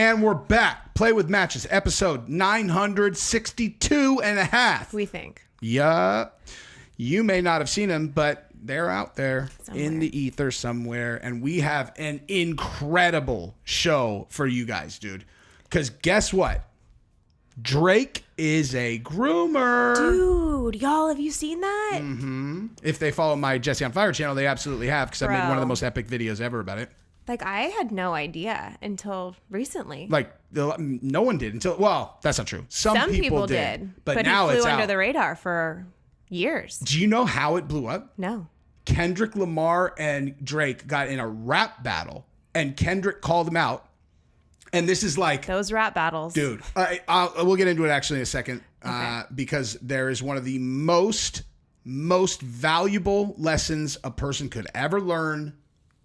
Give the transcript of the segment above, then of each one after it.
And we're back. Play with Matches, episode 962 and a half. We think. Yeah. You may not have seen them, but they're out there somewhere in the ether somewhere. And we have an incredible show for you guys, dude. Because guess what? Drake is a groomer. Dude, y'all, have you seen that? Mm-hmm. If they follow my Jesse on Fire channel, they absolutely have, because I made one of the most epic videos ever about it. Like, I had no idea until recently. Like, no one did until, well, that's not true. Some people did. But now he flew it's under out. the radar for years. Do you know how it blew up? No. Kendrick Lamar and Drake got in a rap battle, and Kendrick called him out. And this is like... Those rap battles. Dude, we'll get into it actually in a second, Okay. because there is one of the most valuable lessons a person could ever learn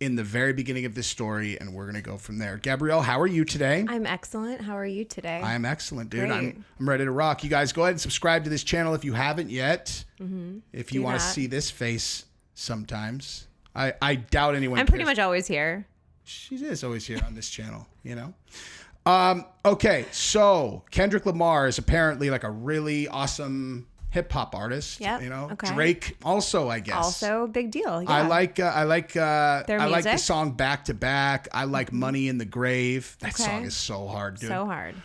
in the very beginning of this story, and we're going to go from there. Gabrielle, how are you today? I'm excellent. How are you today? I am excellent, dude. Great. I'm ready to rock. You guys go ahead and subscribe to this channel if you haven't yet. Mm-hmm. If you want to see this face sometimes. I doubt anyone I'm pretty much always here. She is always here on this channel, you know? Okay, so Kendrick Lamar is apparently like a really awesome hip hop artist. Yep. You know, Okay. Drake also, I guess. Also, big deal. Yeah. I like Their the music? song Back to Back. I like Money in the Grave. That Okay. song is so hard, dude. So hard.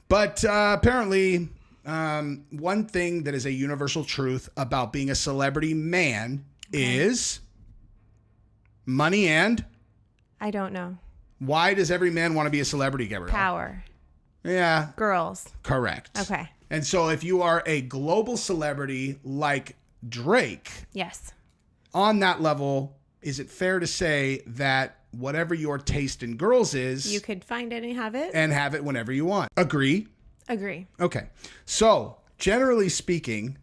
But apparently, one thing that is a universal truth about being a celebrity man is money and... I don't know. Why does every man want to be a celebrity, Gabrielle? Power. Yeah. Girls. Correct. Okay. And so if you are a global celebrity like Drake, Yes. on that level, is it fair to say that whatever your taste in girls is, You could find it and have it. and have it whenever you want? Agree? Agree. Okay. So generally speaking,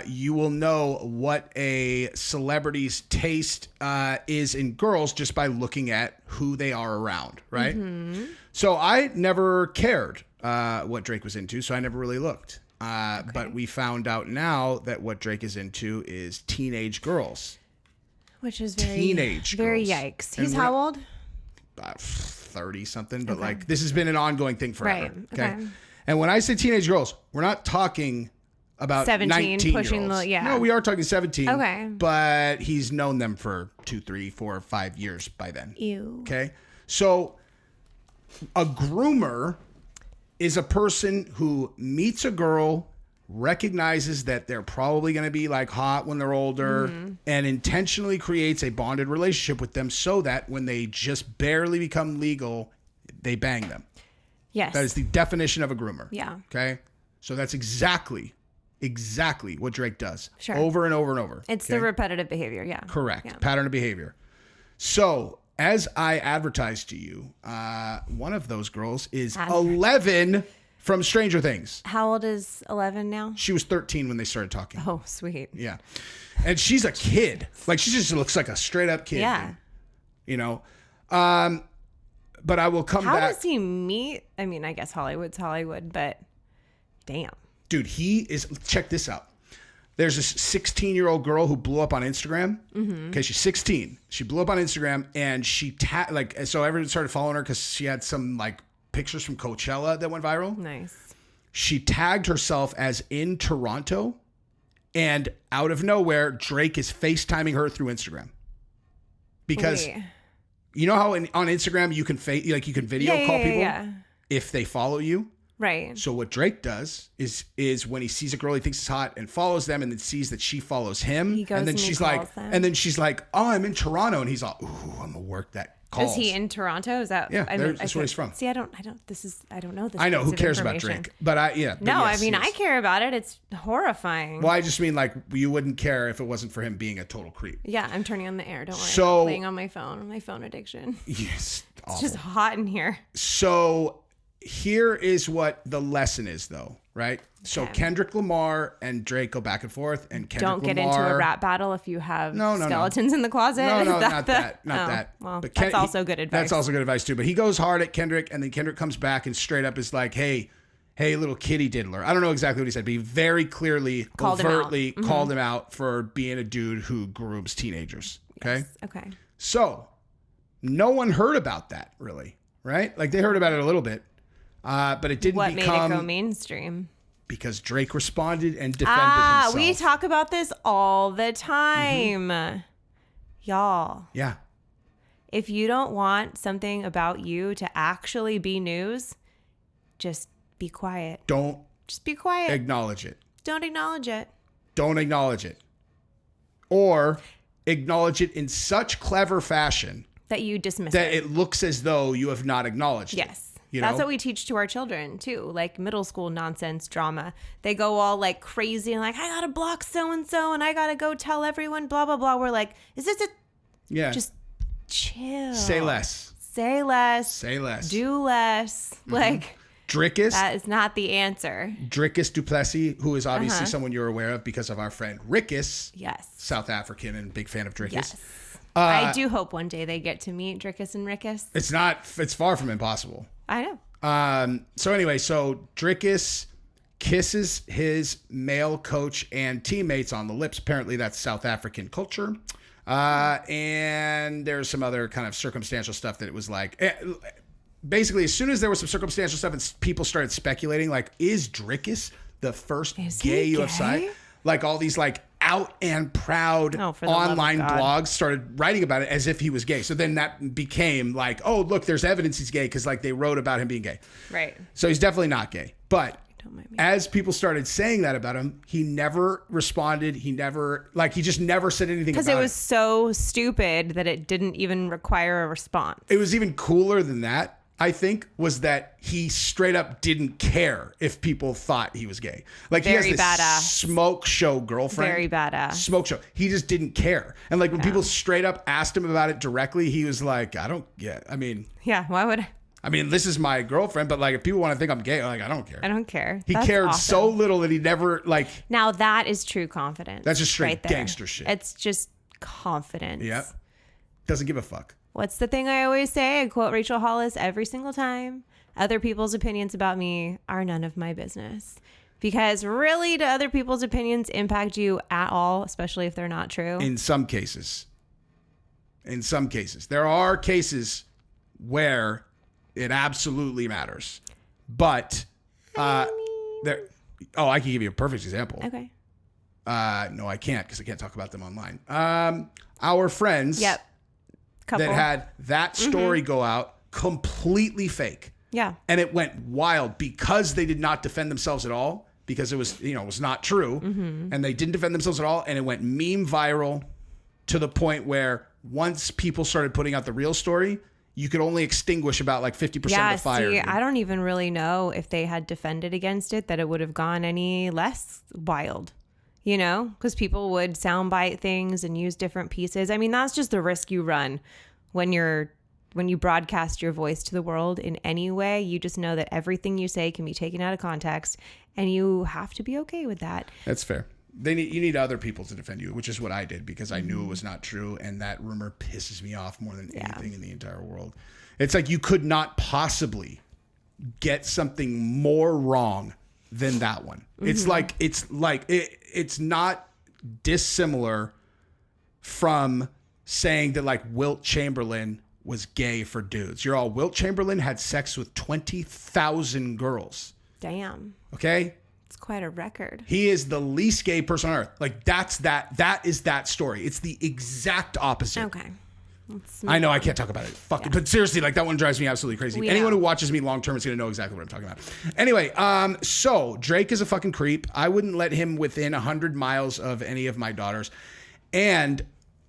you will know what a celebrity's taste is in girls just by looking at who they are around, right? Mm-hmm. So I never cared what Drake was into, so I never really looked. But we found out now that what Drake is into is teenage girls. Which is very Teenage very girls. yikes. And He's we're- how old? 30 something, but like this has been an ongoing thing forever. Right. Okay. Okay. And when I say teenage girls, we're not talking about 17, 19 pushing year olds. the- yeah. No, we are talking 17. Okay. But he's known them for 2, 3, 4, 5 years by then. Ew. Okay. So a groomer is a person who meets a girl, recognizes that they're probably going to be like hot when they're older, and intentionally creates a bonded relationship with them so that when they just barely become legal, they bang them. Yes. That is the definition of a groomer. Yeah. Okay. So that's exactly what Drake does. Sure. Over and over and over. It's the repetitive behavior. Yeah. Correct. Yeah. Pattern of behavior. So as I advertised to you, one of those girls is 11 from Stranger Things. How old is 11 now? She was 13 when they started talking. Oh, sweet. Yeah. And she's a kid. Like, she just looks like a straight up kid. Yeah. Dude. You know? But I will come How back. does he meet? I mean, I guess Hollywood's Hollywood, but damn. Dude, he is... Check this out. There's this 16-year-old girl who blew up on Instagram. Mm-hmm. Okay, she's 16. She blew up on Instagram, and she... so everyone started following her because she had some, like, pictures from Coachella that went viral. Nice. She tagged herself as in Toronto, and out of nowhere, Drake is FaceTiming her through Instagram. Because Wait. you know how on Instagram you can video call people Yeah. if they follow you? Right. So what Drake does is when he sees a girl he thinks is hot and follows them and then sees that she follows him, He goes and then and he she's calls like, them. and then she's like, oh, I'm in Toronto, and he's all, ooh, I'm gonna work that call. Is he in Toronto? Is that? Yeah, I mean, that's where he's from. See, I don't know this. I know who piece of cares about information. Drake, but but No, yes, I mean, yes. I care about it. It's horrifying. Well, I just mean like you wouldn't care if it wasn't for him being a total creep. Yeah, I'm turning on the air. Don't worry. So- I'm playing on my phone addiction. Yes, It's just hot in here. So here is what the lesson is, though, right? So Okay. Kendrick Lamar and Drake go back and forth, and Kendrick Don't get Lamar, into a rap battle if you have No. skeletons in the closet. No, Is not the- that. Not Oh, that. Well, But that's also good advice. That's also good advice, too. But he goes hard at Kendrick, and then Kendrick comes back and straight up is like, hey, little kitty diddler. I don't know exactly what he said, but he very clearly, overtly called him out for being a dude who grooms teenagers. Okay? Yes. Okay. So no one heard about that, really, right? Like, they heard about it a little bit. But it didn't What become... made it go mainstream? Because Drake responded and defended himself. We talk about this all the time. Y'all. Yeah. If you don't want something about you to actually be news, just be quiet. Just be quiet. Acknowledge it. Don't acknowledge it. Don't acknowledge it. Or acknowledge it in such clever fashion that you dismiss that it looks as though you have not acknowledged it. Yes. That's what we teach to our children too, like middle school nonsense drama. They go all like crazy and like, I gotta block so-and-so and I gotta go tell everyone blah, blah, blah. We're like, is this it? Yeah. Just chill. Say less. Say less. Say less. Do less. Like, Drickus. that is not the answer. Drickus du Plessis, who is obviously someone you're aware of because of our friend Rickus. Yes. South African and big fan of Drickus. Yes. I do hope one day they get to meet Drickus and Rickus. It's far from impossible. I know. So Drickus kisses his male coach and teammates on the lips. Apparently that's South African culture. And there's some other kind of circumstantial stuff that it was like, basically as soon as there was some circumstantial stuff and people started speculating, like, is Drickus the first gay UFC? Like all these like out and proud online blogs started writing about it as if he was gay. So then that became like, oh, look, there's evidence he's gay because like they wrote about him being gay. Right. So he's definitely not gay. But as people started saying that about him, he never responded. He just never said anything about it. Because it was so stupid that it didn't even require a response. It was even cooler than that, I think, was that he straight up didn't care if people thought he was gay. Like Very he has this badass. smoke show girlfriend. Very badass. Smoke show. He just didn't care. And like when people straight up asked him about it directly, he was like, I don't get, yeah, why would I mean, this is my girlfriend, but like if people want to think I'm gay, like I don't care. I don't care. He cared so little that he never like. Now that is true confidence. That's just straight right gangster shit. It's just confidence. Yep. Doesn't give a fuck. What's the thing I always say? I quote Rachel Hollis every single time. Other people's opinions about me are none of my business. Because really, do other people's opinions impact you at all, especially if they're not true? In some cases. There are cases where it absolutely matters. But I can give you a perfect example. Okay. No, I can't because I can't talk about them online. Our friends Couple. that had that story go out completely fake. Yeah. And it went wild because they did not defend themselves at all, because it was, it was not true. And they didn't defend themselves at all. And it went meme viral to the point where once people started putting out the real story, you could only extinguish about like 50% of the fire. See, I don't even really know if they had defended against it, that it would have gone any less wild, because people would soundbite things and use different pieces. I mean, that's just the risk you run when you broadcast your voice to the world in any way. You just know that everything you say can be taken out of context, and you have to be okay with that. That's fair. You need other people to defend you, which is what I did because I knew it was not true. And that rumor pisses me off more than anything in the entire world. It's like you could not possibly get something more wrong than that one. It's it's not dissimilar from saying that like Wilt Chamberlain was gay for dudes. Wilt Chamberlain had sex with 20,000 girls. Damn. Okay? It's quite a record. He is the least gay person on earth. Like that is that story. It's the exact opposite. Okay. I know I can't talk about it. But seriously, like that one drives me absolutely crazy. Anyone who watches me long term is going to know exactly what I'm talking about. Anyway, so Drake is a fucking creep. I wouldn't let him within 100 miles of any of my daughters. And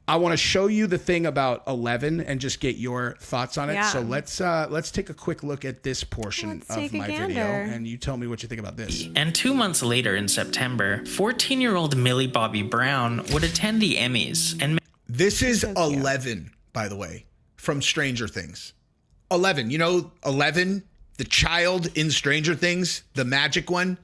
I want to show you the thing about 11 and just get your thoughts on it. Yeah. So let's take a quick look at this portion of my video, and you tell me what you think about this. And 2 months later in September, 14-year-old Millie Bobby Brown would attend the Emmys. And This is 11, by the way, from Stranger Things. 11, 11, the child in Stranger Things, the magic one.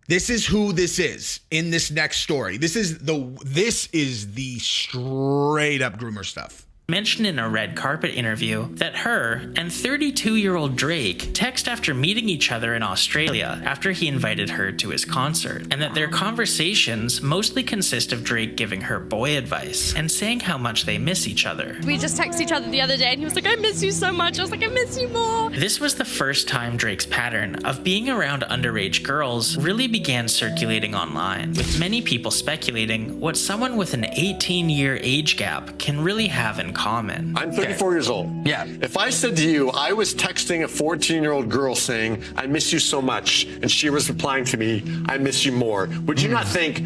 This is who this is in this next story. This is the straight up groomer stuff. mentioned in a red carpet interview that her and 32-year-old Drake text after meeting each other in Australia after he invited her to his concert, and that their conversations mostly consist of Drake giving her boy advice and saying how much they miss each other. We just texted each other the other day and he was like, I miss you so much. I was like, I miss you more. This was the first time Drake's pattern of being around underage girls really began circulating online, with many people speculating what someone with an 18-year age gap can really have in common. I'm 34 years old. Yeah. If I said to you, I was texting a 14-year-old girl saying, I miss you so much, and she was replying to me, I miss you more, would you not think,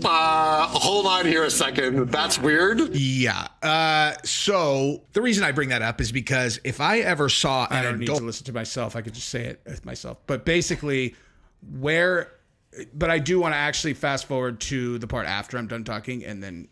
hold on here a second, that's weird? Yeah. So the reason I bring that up is because if I ever saw, and I don't need to listen to myself, I could just say it myself. But basically, but I do want to actually fast forward to the part after I'm done talking, and then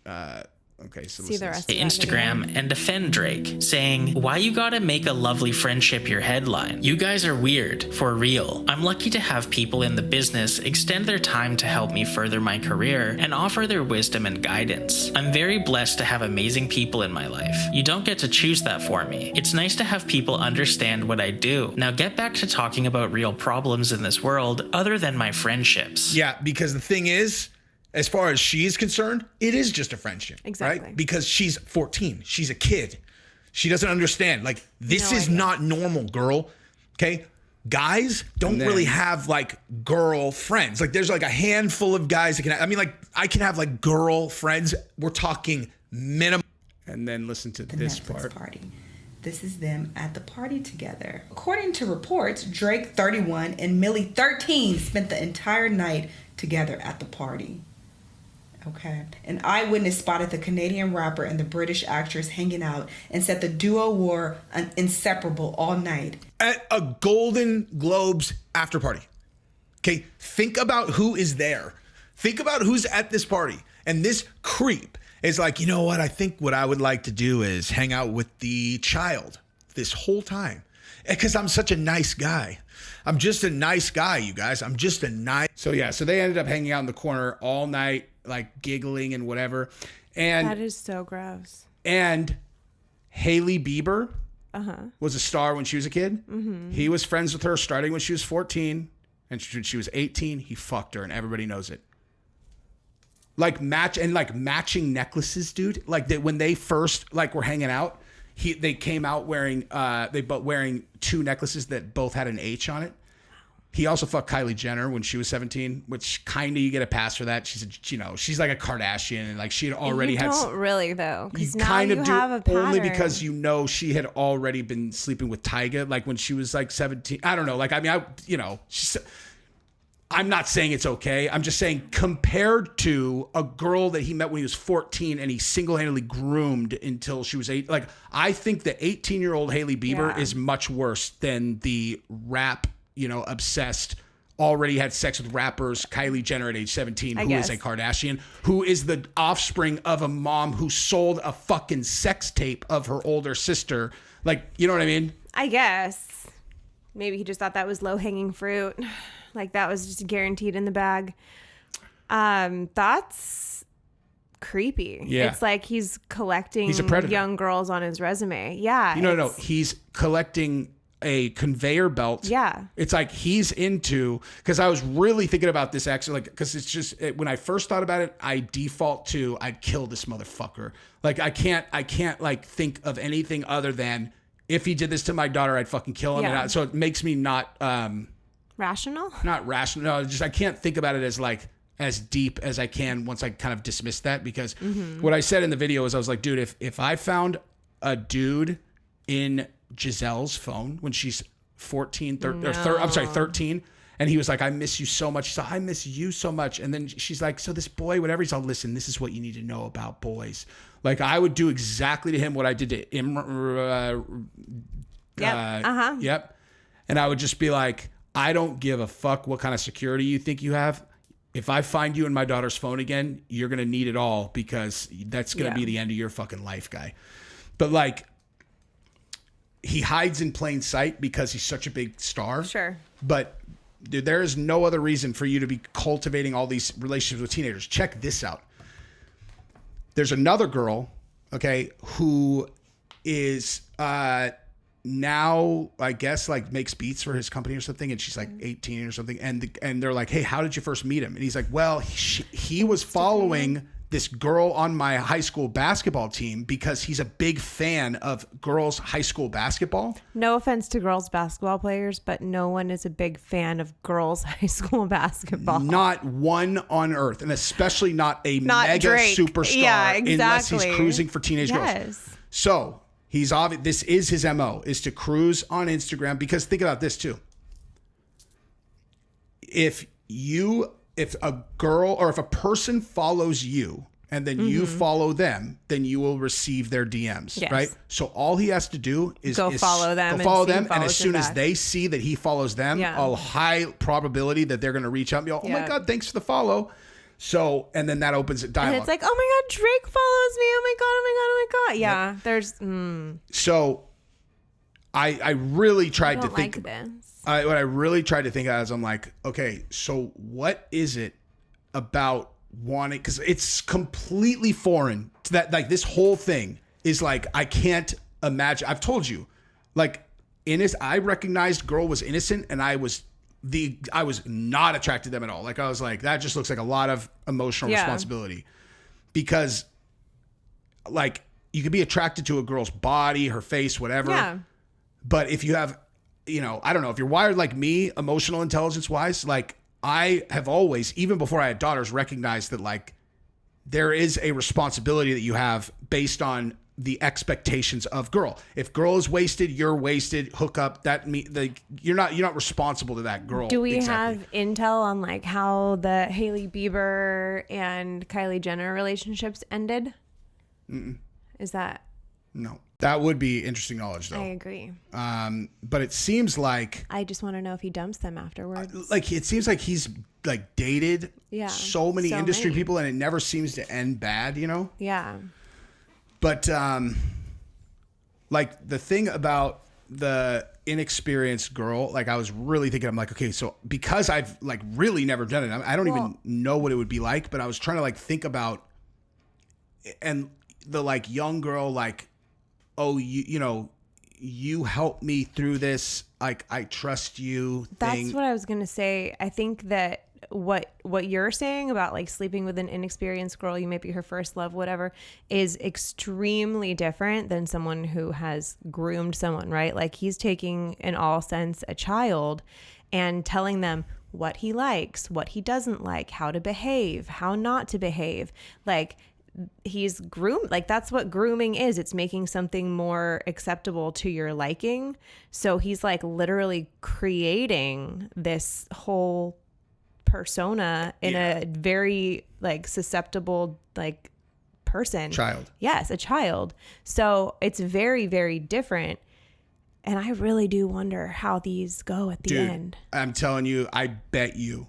okay, so See the rest of that Instagram video. and defend Drake, saying, why you gotta make a lovely friendship your headline? You guys are weird, for real. I'm lucky to have people in the business extend their time to help me further my career and offer their wisdom and guidance. I'm very blessed to have amazing people in my life. You don't get to choose that for me. It's nice to have people understand what I do. Now get back to talking about real problems in this world other than my friendships. Yeah, because the thing is, as far as she's concerned, it is just a friendship. Exactly. Right? Because she's 14. She's a kid. She doesn't understand. Like, this No is idea. not normal, girl. Okay? Guys don't really have, like, girl friends. Like, there's, like, a handful of guys that can have, I mean, like, I can have, like, girl friends. We're talking minimum. And then listen to this Netflix part. party. This is them at the party together. According to reports, Drake, 31, and Millie, 13, spent the entire night together at the party. Okay. An eyewitness spotted the Canadian rapper and the British actress hanging out and said the duo were inseparable all night. At a Golden Globes after party. Okay, think about who is there. Think about who's at this party. And this creep is like, you know what? I think what I would like to do is hang out with the child this whole time. Because I'm such a nice guy. I'm just a nice guy, you guys. I'm just a nice. So yeah, so they ended up hanging out in the corner all night, like giggling and whatever. And That is so gross. And Hailey Bieber was a star when she was a kid. He was friends with her starting when she was 14. And when she was 18, he fucked her, and everybody knows it. Like matching necklaces, dude. Like when they first were hanging out, they came out wearing wearing two necklaces that both had an H on it. He also fucked Kylie Jenner when she was 17, which kind of you get a pass for that. She's like a Kardashian, and like she had already you had. Don't really though, because now kind you of do have a pattern. only because she had already been sleeping with Tyga, like when she was like 17. I don't know. Like I mean, I'm not saying it's okay. I'm just saying compared to a girl that he met when he was 14 and he single-handedly groomed until she was 8. Like I think the 18-year-old Hailey Bieber is much worse than the rap, obsessed, already had sex with rappers, Kylie Jenner at age 17, who is a Kardashian, who is the offspring of a mom who sold a fucking sex tape of her older sister. Like, you know what I mean? I guess. Maybe he just thought that was low-hanging fruit. Like that was just guaranteed in the bag. That's creepy. Yeah. It's like he's collecting He's a predator. young girls on his resume. Yeah. No. He's collecting a conveyor belt. Yeah. It's like he's into, because I was really thinking about this actually, like, because it's just, when I first thought about it, I default to, I'd kill this motherfucker. Like, I can't like think of anything other than if he did this to my daughter, I'd fucking kill him. Yeah. And so it makes me not Rational? not rational. No, just I can't think about it as like as deep as I can once I kind of dismiss that, because what I said in the video is I was like, dude, if I found a dude in Giselle's phone when she's 13, and he was like, I miss you so much. She's like, I miss you so much. And then she's like, so this boy, whatever. He's all, listen, this is what you need to know about boys. Like I would do exactly to him what I did to Yep. And I would just be like, I don't give a fuck what kind of security you think you have. If I find you in my daughter's phone again, you're going to need it all, because that's going to be the end of your fucking life, guy. But like, he hides in plain sight because he's such a big star. Sure. But dude, there is no other reason for you to be cultivating all these relationships with teenagers. Check this out. There's another girl, okay, who is now I guess like makes beats for his company or something, and she's like 18 or something, and they're like, hey, how did you first meet him? And he's like, well, he was following this girl on my high school basketball team because he's a big fan of girls' high school basketball. No offense to girls basketball players, but no one is a big fan of girls' high school basketball. Not one on earth, and especially not mega Drake. superstar, Yeah, exactly. unless he's cruising for teenage girls. Yes. So he's obvious. This is his MO, is to cruise on Instagram. Because think about this too. If a girl or if a person follows you and then you follow them, then you will receive their DMs, Yes. right? So all he has to do is follow them and as soon as back. they see that he follows them, Yeah. a high probability that they're going to reach out and be like, oh my Yeah. God, thanks for the follow. So, and then that opens a dialogue. And it's like, oh my God, Drake follows me. Oh my God, oh my God, oh my God. Yeah, there's, So I really tried I to don't think like this. what I really tried to think of is I'm like, okay, so what is it about wanting, because it's completely foreign to that, like this whole thing is like, I can't imagine. I've told you, like I recognized girl was innocent and I was not attracted to them at all. Like I was like, that just looks like a lot of emotional responsibility, because like you could be attracted to a girl's body, her face, whatever. Yeah. But if you have, I don't know, if you're wired like me, emotional intelligence wise, like I have always, even before I had daughters, recognized that like there is a responsibility that you have based on the expectations of girl. If girl is wasted, you're wasted. Hook up. You're not responsible to that girl. Do we exactly. have intel on like how the Hailey Bieber and Kylie Jenner relationships ended? Is that? No, that would be interesting knowledge though. I agree. But it seems like I just want to know if he dumps them afterwards. like it seems like he's like dated so many industry people, and it never seems to end bad. Yeah. But like the thing about the inexperienced girl, like I was really thinking, I'm like, okay, so because I've like really never done it, I don't even know what it would be like, but I was trying to like think about, and the like young girl, like, oh, you helped me through this, like I trust you thing. That's what I was gonna say. I think that what you're saying about like sleeping with an inexperienced girl, you might be her first love, whatever, is extremely different than someone who has groomed someone, right? Like he's taking in all sense a child and telling them what he likes, what he doesn't like, how to behave, how not to behave. Like he's groomed. Like that's what grooming is. It's making something more acceptable to your liking. So he's like literally creating this whole persona in a very like susceptible like person. Child. Yes, a child. So it's very, very different. And I really do wonder how these go at the end. I'm telling you, I bet you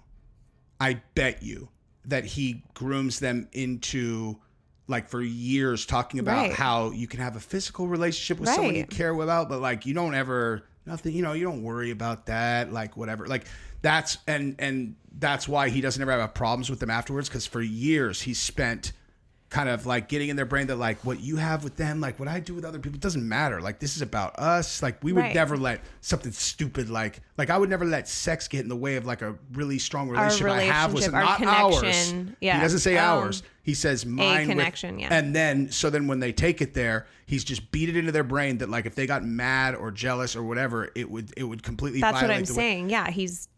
that he grooms them into like for years talking about how you can have a physical relationship with someone you care about, but like you don't ever nothing, you don't worry about that, like whatever. Like that's and that's why he doesn't ever have problems with them afterwards, because for years he's spent kind of like getting in their brain that like what you have with them, like what I do with other people, doesn't matter. Like this is about us. Like we would never let something stupid like I would never let sex get in the way of like a really strong relationship I have with not ours. Yeah. He doesn't say ours. He says mine. A connection, And then when they take it there, he's just beat it into their brain that like if they got mad or jealous or whatever, it would completely That's violate what I'm saying. Yeah, he's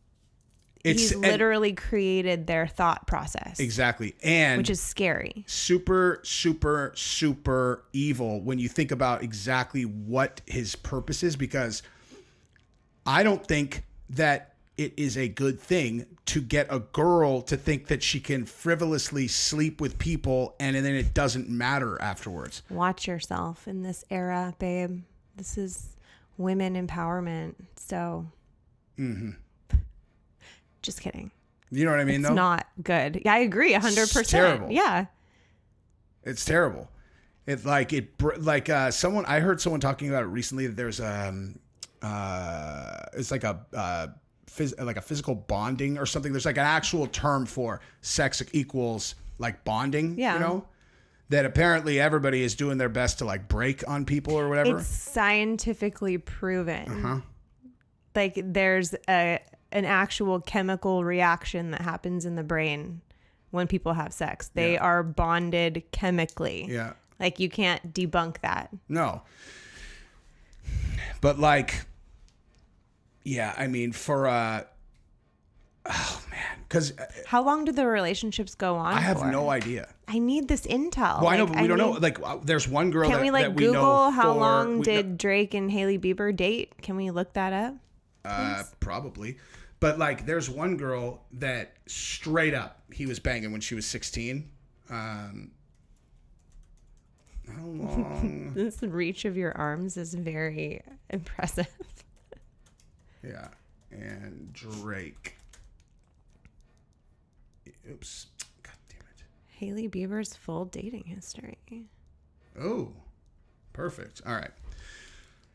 literally created their thought process. Exactly. And which is scary. Super, super, super evil when you think about exactly what his purpose is, because I don't think that it is a good thing to get a girl to think that she can frivolously sleep with people and then it doesn't matter afterwards. Watch yourself in this era, babe. This is women empowerment. So just kidding. You know what I mean? It's not good. Yeah, I agree 100%. It's terrible. Yeah. It's terrible. It's like someone, I heard someone talking about it recently that there's it's like a physical bonding or something. There's like an actual term for sex equals like bonding, that apparently everybody is doing their best to like break on people or whatever. It's scientifically proven. Like there's an actual chemical reaction that happens in the brain when people have sex. They are bonded chemically. Yeah. Like you can't debunk that. No. But like, yeah, I mean, for oh man, because how long do the relationships go on? I have for? no idea. I need this intel. Well, I know, but we don't know. Like, there's one girl. Can we like that we Google know how for, long did Drake and Hailey Bieber date? Can we look that up? Probably. But like, there's one girl that straight up he was banging when she was 16. How long? This reach of your arms is very impressive. Yeah. And Drake. Oops. God damn it. Hailey Bieber's full dating history. Oh, perfect. All right.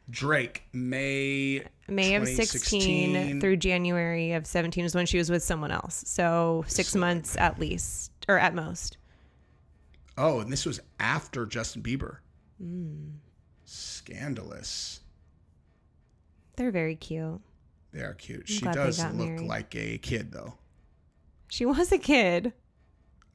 Drake, May of 16 through January of 17 is when she was with someone else. So 6 months at least, or at most. Oh, and this was after Justin Bieber. Scandalous. They're very cute. They are cute. I'm She glad they does got look married. like a kid, though. She was a kid.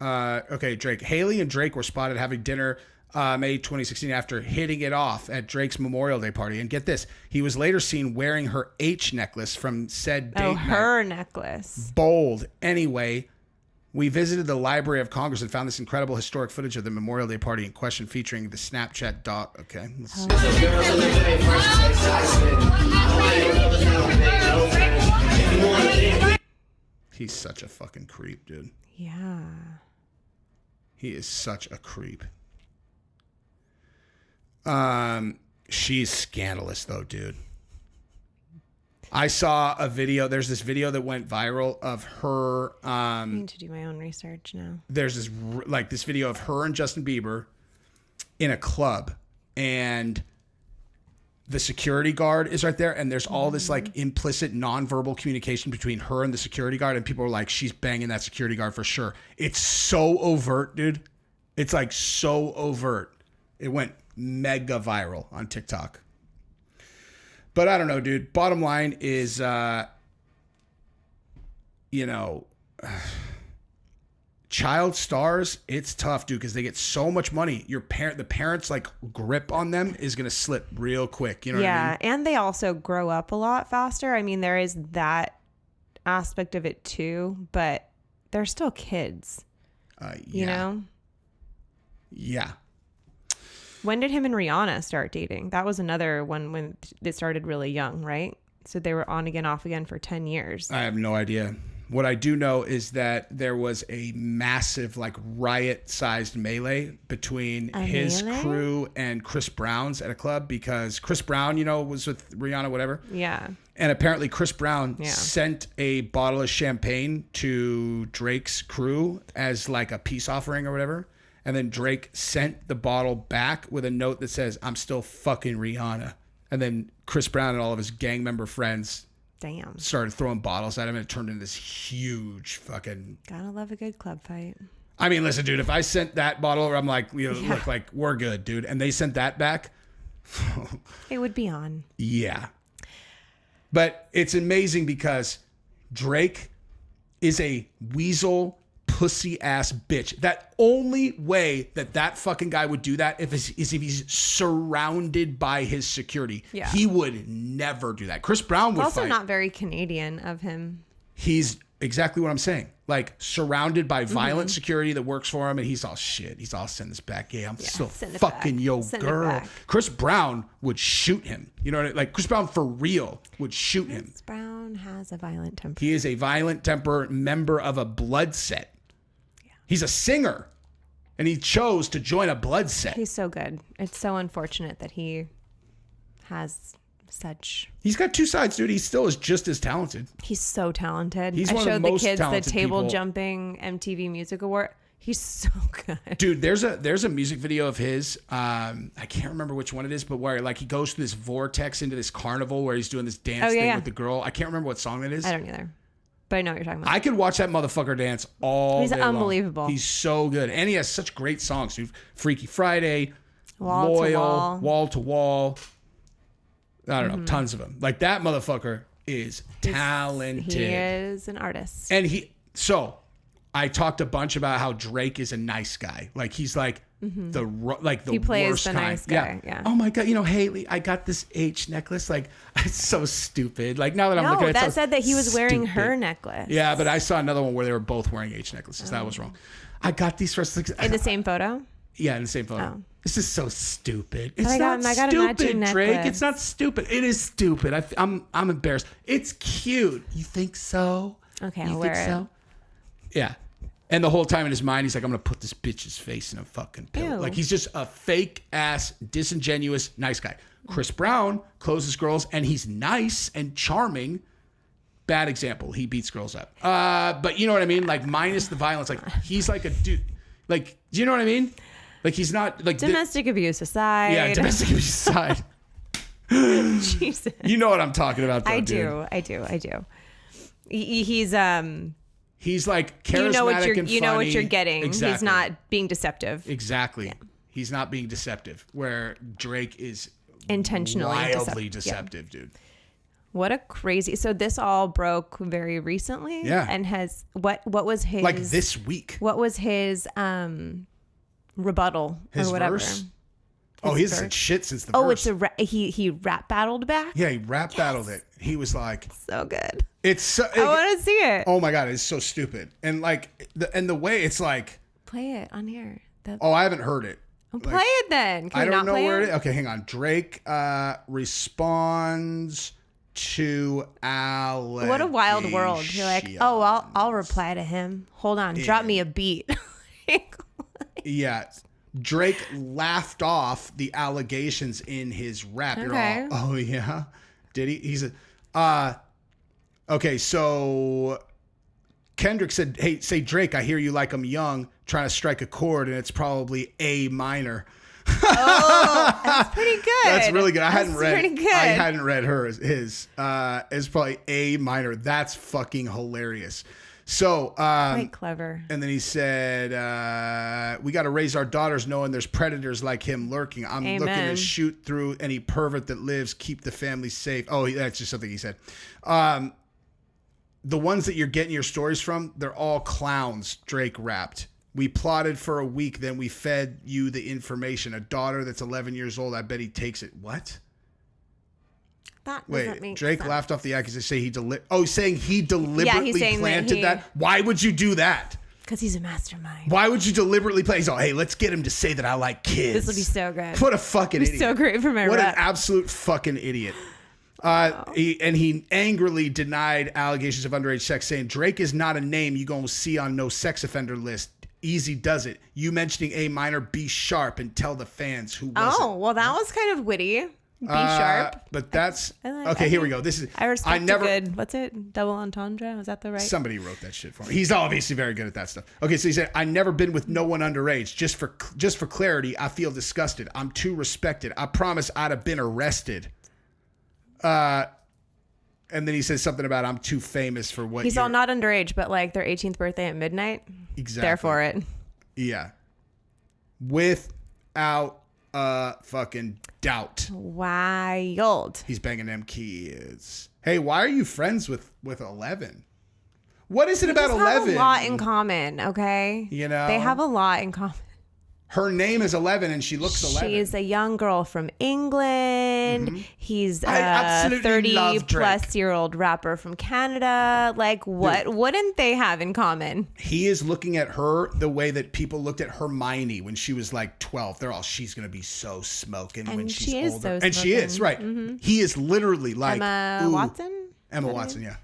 Okay, Drake. Hailey and Drake were spotted having dinner May 2016 after hitting it off at Drake's Memorial Day party. And get this, he was later seen wearing her H necklace from said date night. Her necklace. Bold. Anyway, we visited the Library of Congress and found this incredible historic footage of the Memorial Day party in question featuring the Snapchat dot. Okay, let's see. He's such a fucking creep, dude. Yeah. He is such a creep. She's scandalous though, dude. I saw a video. There's this video that went viral of her. I need to do my own research now. There's this video of her and Justin Bieber in a club, and the security guard is right there, and there's all this like implicit nonverbal communication between her and the security guard, and people are like, she's banging that security guard for sure. It's so overt, dude. It's like so overt. It went mega viral on TikTok. But I don't know, dude. Bottom line is, child stars, it's tough, dude, because they get so much money. The parents' like grip on them is gonna slip real quick. You know what I mean? And they also grow up a lot faster. I mean, there is that aspect of it too, but they're still kids. You know? Yeah. When did him and Rihanna start dating? That was another one when they started really young, right? So they were on again, off again for 10 years. I have no idea. What I do know is that there was a massive, like, riot-sized melee between his crew and Chris Brown's at a club because Chris Brown, was with Rihanna, whatever. Yeah. And apparently Chris Brown sent a bottle of champagne to Drake's crew as, like, a peace offering or whatever. And then Drake sent the bottle back with a note that says, "I'm still fucking Rihanna." And then Chris Brown and all of his gang member friends started throwing bottles at him, and it turned into this huge fucking... Gotta love a good club fight. I mean, listen, dude, if I sent that bottle over, I'm like, look, like, we're good, dude. And they sent that back. It would be on. Yeah. But it's amazing because Drake is a weasel pussy ass bitch. That only way that fucking guy would do that is if he's surrounded by his security. Yeah. He would never do that. Chris Brown would also fight. Not very Canadian of him. He's exactly what I'm saying. Like surrounded by violent security that works for him, and he's all shit. He's all send this back. Yeah, I'm still fucking yo girl. Kris Brown would shoot him. You know what I mean? Like Chris Brown for real would shoot him. Chris Brown has a violent temper. He is a violent temper member of a blood set. He's a singer, and he chose to join a blood set. He's so good. It's so unfortunate that he has such... He's got two sides, dude. He still is just as talented. He's so talented. He's I one of showed the the most kids the talented table people. jumping MTV Music Award. He's so good. Dude, there's a music video of his. I can't remember which one it is, but where like he goes through this vortex into this carnival where he's doing this dance thing with the girl. I can't remember what song that is. I don't either. but I know what you're talking about. I could watch that motherfucker dance all He's day long. unbelievable. He's so good. And he has such great songs, dude. Freaky Friday, Wall to Loyal, Wall. Wall to Wall. I don't know, tons of them. Like that motherfucker is talented. He is an artist. And I talked a bunch about how Drake is a nice guy. Like he's like the He plays worst the kind. nice guy, yeah. Oh my God, Haley, I got this H necklace. Like it's so stupid. Like now that I'm looking at it, that it's said that he was wearing stupid. her necklace. Yeah, but I saw another one where they were both wearing H necklaces. That was wrong. I got these for In the same photo? yeah, in the same photo. Oh. This is so stupid. It's I not got a stupid, matching Drake. necklace. It's not stupid. It is stupid. I'm embarrassed. It's cute. You think so? Okay, You I'll think wear it. so? Yeah. And the whole time in his mind, he's like, I'm going to put this bitch's face in a fucking pillow. Ew. Like, he's just a fake ass, disingenuous, nice guy. Chris Brown closes girls, and he's nice and charming. Bad example. He beats girls up. But you know what I mean? Like, minus the violence. Like, he's like a dude. Like, do you know what I mean? Like, he's not like Domestic abuse aside. yeah, domestic abuse aside. Jesus. You know what I'm talking about, though, I dude. do. He's He's like charismatic you know what you're and funny. you know what you're getting. Exactly. He's not being deceptive. Exactly. He's not being deceptive. Where Drake is Intentionally wildly deceptive, dude. What a crazy. So this all broke very recently. Yeah. And has what was his Like this week. What was his rebuttal His or whatever? verse? Oh, he's said shit since the Oh, verse. he rap battled back. Yeah, he rap battled it. He was like, So good. it's so. I want to see it. Oh my God, it's so stupid. And like, the way it's like, Play it on here. oh, I haven't heard it. Play it then. Can I we don't not know play where it? it is. Okay, hang on. Drake responds to allegations. What a wild world. You're like, oh, I'll reply to him. Hold on, drop me a beat. Yeah. Drake laughed off the allegations in his rap. You're Okay. all, oh yeah? Did he? He's okay, so Kendrick said, hey, say Drake, I hear you like I'm young, trying to strike a chord, and it's probably A minor. Oh, that's pretty good. That's really good. I hadn't pretty good. read his. It's probably A minor. That's fucking hilarious. So, Quite clever. and then he said, we got to raise our daughters knowing there's predators like him lurking. I'm looking to Amen. shoot through any pervert that lives, keep the family safe. Oh, that's just something he said. The ones that you're getting your stories from, they're all clowns, Drake rapped. We plotted for a week, then we fed you the information. A daughter that's 11 years old, I bet he takes it. What? That doesn't Wait, make Drake sense. laughed off the accusation. Say saying he deliberately saying that planted he- that. Why would you do that? Because he's a mastermind. Why would you deliberately play? He's all, hey, let's get him to say that I like kids. This will be so good. What a fucking It'll be idiot. so great for my What rep. an absolute fucking idiot. He angrily denied allegations of underage sex, saying Drake is not a name you gonna see on no sex offender list. Easy does it. You mentioning A minor, be sharp and tell the fans who was Oh, well, that was kind of witty. Be sharp. But that's I okay. Here we go. This is I respect never. a good, what's it? Double entendre? Was that the right? Somebody wrote that shit for me. He's obviously very good at that stuff. Okay, so he said, "I never been with no one underage. Just for clarity, I feel disgusted. I'm too respected. I promise I'd have been arrested." And then he says something about I'm too famous for what. He's you're-" all not underage, but like their 18th birthday at midnight. Exactly. There for it. Yeah, without a fucking doubt, Wild. he's banging them kids. Hey, why are you friends with 11? What is it about They 11? have a lot in common, okay? You know? They have a lot in common. Her name is 11 and she looks 11. She's a young girl from England. He's I a absolutely love 30 plus year old rapper from Canada. Like, what wouldn't they have in common? He is looking at her the way that people looked at Hermione when she was like 12. They're all, she's going to be so smoking when And she's she is older. so And she is, right. He is literally like Emma ooh, Watson? Emma Watson, yeah.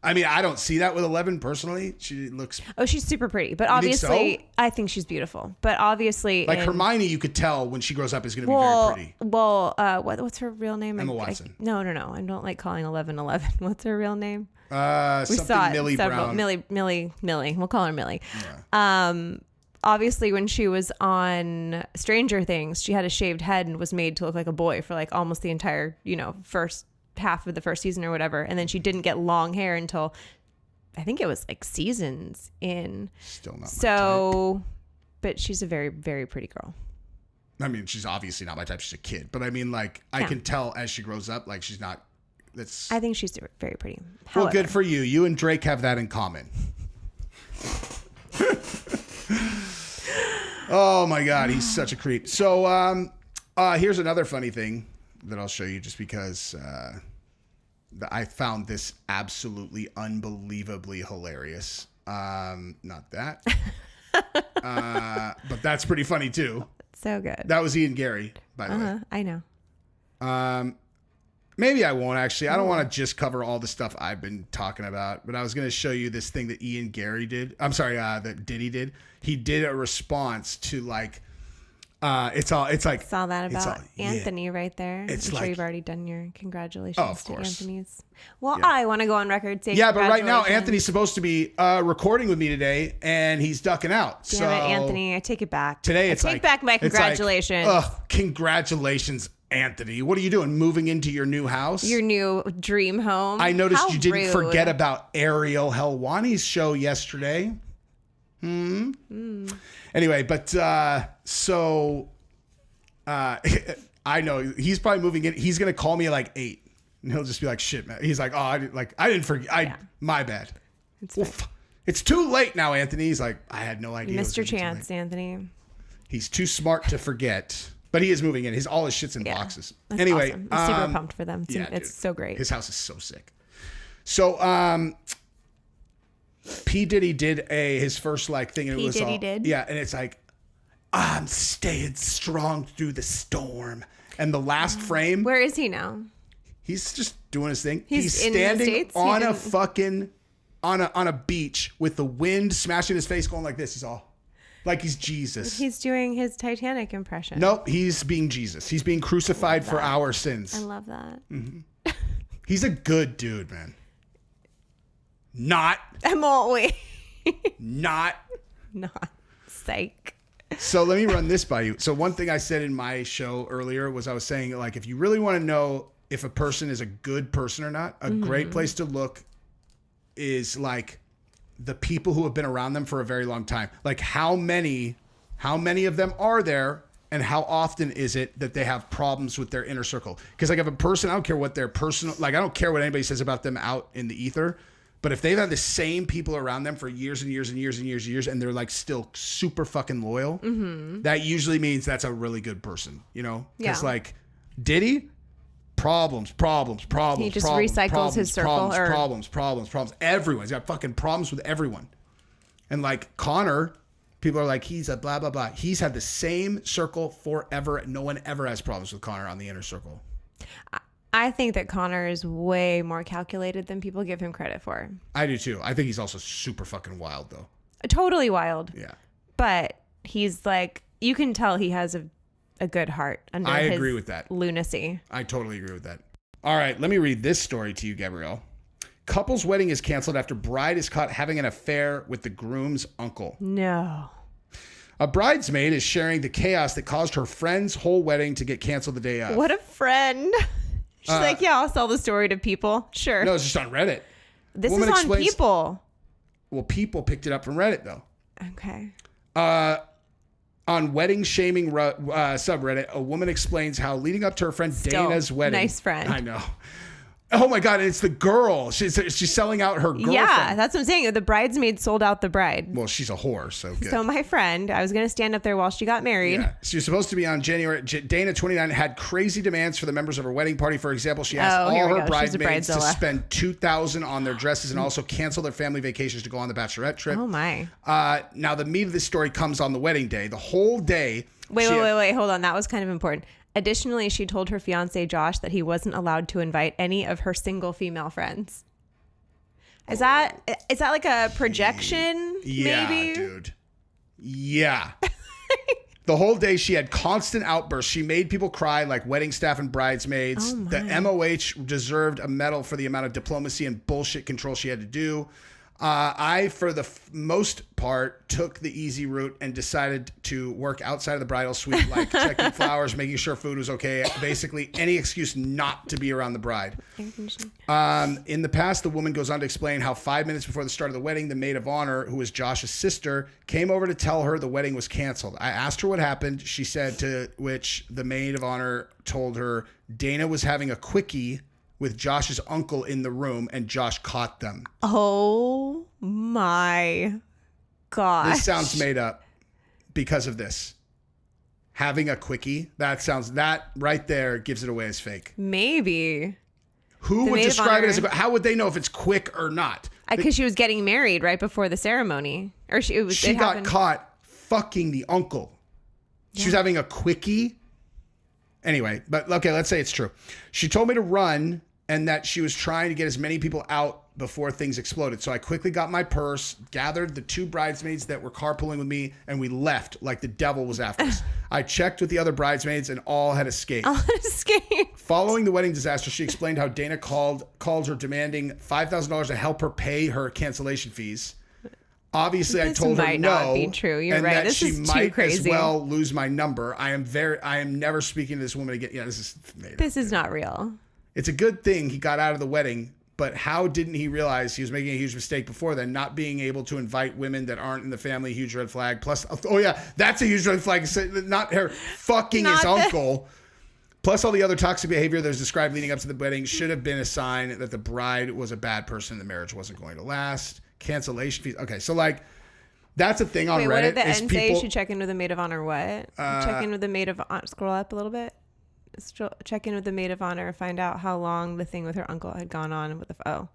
I mean, I don't see that with 11 personally. She looks Oh, she's super pretty. But You think obviously, so? I think she's beautiful. But obviously, like in- Hermione, you could tell when she grows up is going to be very pretty. What's her real name? Emma Watson. No. I don't like calling 11. What's her real name? We Something saw it Millie several. Brown. Millie. We'll call her Millie. Obviously, when she was on Stranger Things, she had a shaved head and was made to look like a boy for like almost the entire, first half of the first season or whatever. And then she didn't get long hair until I think it was like seasons in. Still not my So, but she's a very, very pretty girl. type. I mean, she's obviously not my type. She's a kid. But I mean, like, I Yeah. can tell as she grows up, like, she's not. That's. I think she's very pretty. Well, However, good for you. You and Drake have that in common. Oh my God, he's such a creep. So here's another funny thing that I'll show you just because I found this absolutely unbelievably hilarious. Not that. But that's pretty funny too. So good. That was Ian Gary, by the way. I know. Maybe I won't actually. I don't want to just cover all the stuff I've been talking about, but I was going to show you this thing that Ian Gary did. I'm sorry, that Diddy did. He did a response to like, it's like Saw that it's about all- yeah. Anthony right there. It's I'm sure like- you've already done your congratulations Oh, of to course. Anthony's. Well, Yeah. I want to go on record saying Yeah, but right now congratulations. Anthony's supposed to be recording with me today, and he's ducking out. Damn so it, Anthony! I take it back. today it's I take back my it's like, congratulations. congratulations, Anthony. What are you doing? Moving into your new house? Your new dream home. I noticed How you didn't rude. forget about Ariel Helwani's show yesterday. Anyway, but so I know he's probably moving in. He's gonna call me at like 8, and he'll just be like, "Shit, man." He's like, "Oh, I didn't forget. My bad. It's fine. It's too late now, Anthony." He's like, "I had no idea." You it was missed your gonna be too chance, late." Anthony. He's too smart to forget, but he is moving in. All his shit's in Yeah. boxes. That's Anyway, awesome. I'm super pumped for them. yeah, It's dude. so great. His house is so sick. So, P Diddy did his first like thing, and it P. was Diddy all, did? yeah, and it's like, I'm staying strong through the storm. And the last frame, Where is he now? he's just doing his thing. He's in the standing States? He on a didn't- fucking on a beach with the wind smashing his face, going like this. He's all like he's Jesus. He's doing his Titanic impression. Nope, he's being Jesus. He's being crucified for our sins. I love that. He's a good dude, man. Not. I'm always Not. not psych. So let me run this by you. So one thing I said in my show earlier was I was saying, like, if you really want to know if a person is a good person or not, a great place to look is like the people who have been around them for a very long time. Like how many of them are there, and how often is it that they have problems with their inner circle? Because like if a person, I don't care what their personal, like I don't care what anybody says about them out in the ether, but if they've had the same people around them for years and years and years and years and years, and they're like still super fucking loyal, that usually means that's a really good person, you know? Because Yeah. like Diddy, problems. He just recycles his circle, or- Problems. Everyone's got fucking problems with everyone. And like Connor, people are like, he's a blah, blah, blah. He's had the same circle forever. No one ever has problems with Connor on the inner circle. I think that Connor is way more calculated than people give him credit for. I do too. I think he's also super fucking wild though. Totally wild. Yeah. But he's like, you can tell he has a good heart under I his agree with that. lunacy. I totally agree with that. All right, let me read this story to you, Gabrielle. Couple's wedding is canceled after bride is caught having an affair with the groom's uncle. No. A bridesmaid is sharing the chaos that caused her friend's whole wedding to get canceled the day of. What a friend. She's like, yeah, I'll sell the story to people. Sure. No, it's just on Reddit. this woman is on explains- people. Well, people picked it up from Reddit, though. Okay. On wedding shaming subreddit, a woman explains how leading up to her friend Still, Dana's wedding. nice friend. I know. Oh my God, it's the girl. She's selling out her girlfriend. Yeah, that's what I'm saying. The bridesmaid sold out the bride. Well, she's a whore, so good. So my friend, I was going to stand up there while she got married. Yeah. She was supposed to be on January. Dana, 29, had crazy demands for the members of her wedding party. For example, she asked Oh, here all we her go. She's a bridesmaids to bridezilla. spend $2,000 on their dresses and also cancel their family vacations to go on the bachelorette trip. Oh my. Now, the meat of this story comes on the wedding day. The whole day. Wait, hold on. That was kind of important. Additionally, she told her fiance Josh that he wasn't allowed to invite any of her single female friends. Is that like a projection? Yeah, maybe? dude. Yeah. The whole day she had constant outbursts. She made people cry like wedding staff and bridesmaids. Oh, my. The MOH deserved a medal for the amount of diplomacy and bullshit control she had to do. I, for the most part, took the easy route and decided to work outside of the bridal suite, like checking flowers, making sure food was okay. Basically, any excuse not to be around the bride. In the past, the woman goes on to explain how 5 minutes before the start of the wedding, the maid of honor, who was Josh's sister, came over to tell her the wedding was canceled. I asked her what happened. She said, to which the maid of honor told her Dana was having a quickie with Josh's uncle in the room, and Josh caught them. Oh my gosh. This sounds made up because of this. Having a quickie, that right there gives it away as fake. Maybe. Who would describe it as how would they know if it's quick or not? Because she was getting married right before the ceremony. Or she got caught fucking the uncle. She was having a quickie. Anyway, but okay, let's say it's true. She told me to run and that she was trying to get as many people out before things exploded. So I quickly got my purse, gathered the 2 bridesmaids that were carpooling with me, and we left like the devil was after us. I checked with the other bridesmaids and all had escaped. Following the wedding disaster, she explained how Dana called her demanding $5,000 to help her pay her cancellation fees. Obviously, I told her no. This might not be true. You're right. That this she is might too crazy. as well lose my number. I am never speaking to this woman again. Yeah, this is not real. It's a good thing he got out of the wedding, but how didn't he realize he was making a huge mistake before then? Not being able to invite women that aren't in the family, huge red flag. Plus, oh yeah, that's a huge red flag. Not her fucking his uncle. Plus, all the other toxic behavior that was described leading up to the wedding should have been a sign that the bride was a bad person and the marriage wasn't going to last. Cancellation fees. Okay, so like, that's a thing on Reddit. What did the end say? You should check in with the maid of honor. What? Check in with the maid of honor. Scroll up a little bit. Check in with the maid of honor. Find out how long the thing with her uncle had gone on with the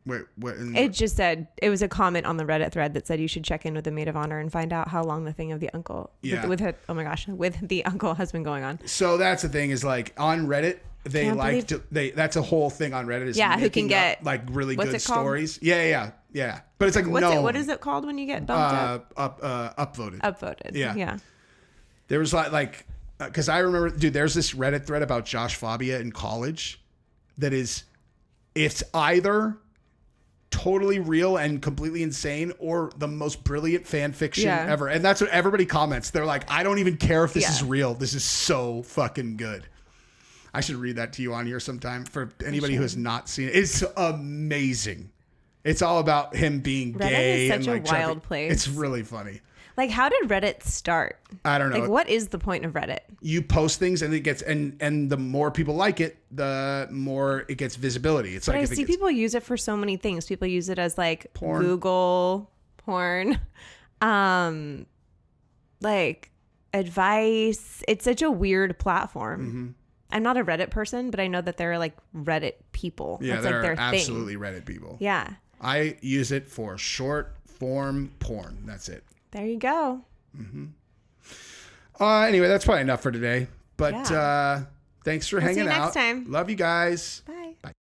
Wait, what? It just said, it was a comment on the Reddit thread that said you should check in with the maid of honor and find out how long the thing of the uncle with the uncle has been going on. So that's the thing is like on Reddit, that's a whole thing on Reddit is who can get like really good stories. Yeah. But it's like what is it called when you get bumped up? Upvoted. Upvoted. Yeah. There was like because I remember, dude, there's this Reddit thread about Josh Fabia in college that it's either totally real and completely insane or the most brilliant fan fiction ever. And that's what everybody comments. They're like, I don't even care if this is real. This is so fucking good. I should read that to you on here sometime for anybody who has not seen it. It's amazing. It's all about him being Reddit gay. Is such a wild place. It's really funny. Like, how did Reddit start? I don't know. Like, what is the point of Reddit? You post things and it gets, and the more people like it, the more it gets visibility. It's like, I see people use it for so many things. People use it as like porn. Google porn, like advice. It's such a weird platform. Mm-hmm. I'm not a Reddit person, but I know that there are like Reddit people. Yeah, that's there like their are absolutely thing. Reddit people. Yeah. I use it for short form porn. That's it. There you go. Mm-hmm. Anyway, that's probably enough for today. But thanks for hanging out. See you next time. Love you guys. Bye.